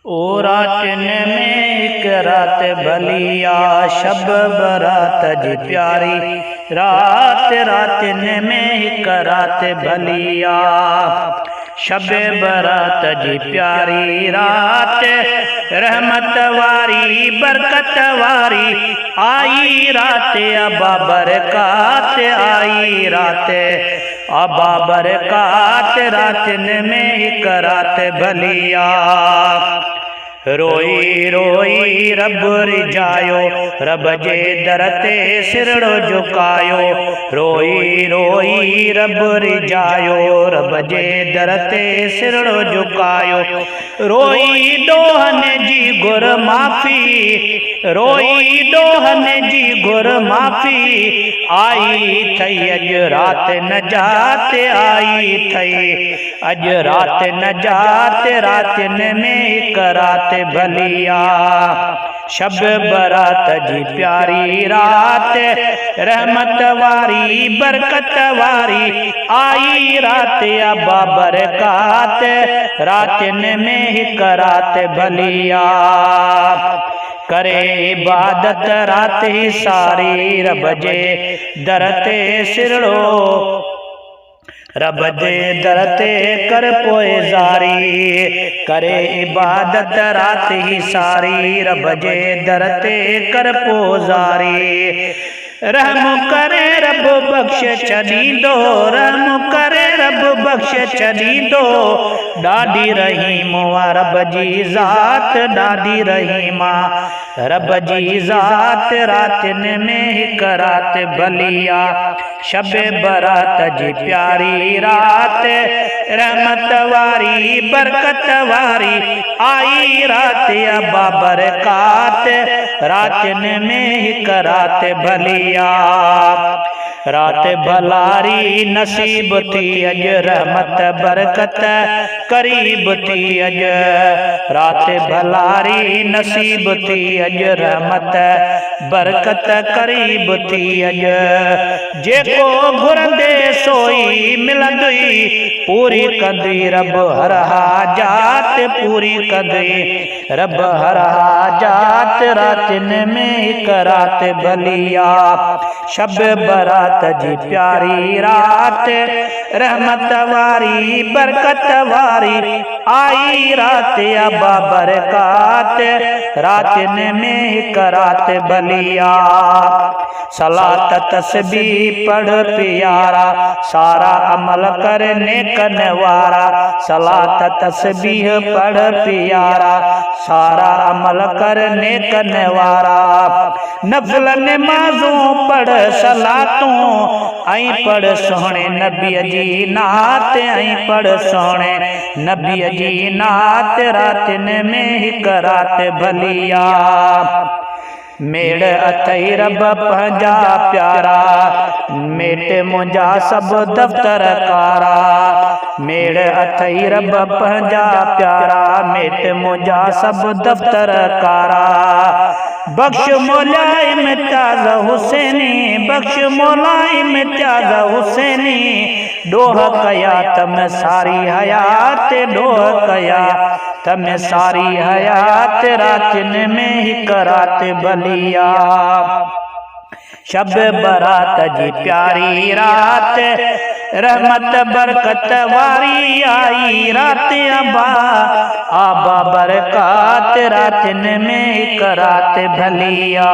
ओ रातन में एक रात भलिया, शब बरात जी प्यारी। रात रातन में एक रात भलिया, शब बरात जी प्यारी। रात रहमत वारी बरकत वारी, आई रात अबा बरकात आई रात अबा बरकात। रातन में एक रात भलिया, रोई रोई रब रिजायो, रब जे दर ते सिरड़ो झुकायो। रोई रोई रब रिजायो, रब जे दर ते सिरड़ो झुकायो। रोई डोहन जी गुर माफ़ी, रोई डोहन जी गुर माफ़ी, आई थई अज रात नजात आई थई अज रात नजात। रातन में एक रात भलिया, शब बरात जी प्यारी। रात रहमत वारी बरकत वारी, आई रात अबा बरकात। रातन में एक रात भलिया, करे इबादत रात ही सारी, रब जे दर ते सिरड़ो, रब जे दर ते कर पोए जारी। करे इबादत रात ही सारी, रब जे दर ते कर पोजारी। रहम करे रब बख्श छॾींदो, रहम करे रब बख्श छॾींदो। ॾाढी रहीम आ रब जी ज़ात, ॾाढी रहीम आ रब जी ज़ात। रातन में एक रात भलिया, शब बरात जी प्यारी। रात रहमत वारी बरकत वारी, आई रात अबा बरकात। रातन में एक रात भलिया, रात भलारी नसीब थी अज, रहमत बरकत करीब थी अज। रात भलारी नसीब थी अज, रहमत बरकत करीब थी अज। जेको घुरंदे सोई मिलंदई, पूरी कंदी रब हर हाजात पूरी कंदी रब हर हाजात। रातन में एक रात भलिया, शब बरात जी प्यारी। रात रहमत वारी बरकत वारी, आई रात अबा बरकात। रातन में एक रात भलिया, सलात तस्बीह पढ़ प्यारा, सारा अमल कर नेकन वारा। सलात तस्बीह पढ़ प्यारा, सारा अमल कर नेकन वारा। नफिल नमाज़ूं पढ़ सलातूं, ऐं पढ़ सोहणे नबीअ जी नात, ऐं पढ़ सोहणे नबीअ जी नात। रातन में एक रात भलिया, मेड़ अथई रब पंहिंजा प्यारा, मेट मुंहिंजा सभु दफ़्तर कारा। मेड़ अथई रब पंहिंजा प्यारा, मेट मुंहिंजा सभु दफ़्तर कारा। बख्श मौला इम्तियाज़ हुसैनी, बख्श मौला इम्तियाज़ हुसैनी। डोह कया तम सारी हयात, डोह कया तम सारी हयात। रातन में एक रात भलिया, शब बरात जी प्यारी। रात रहमत बरकत वारी, आई रात अबा बरकात। रातन में एक रात भलिया।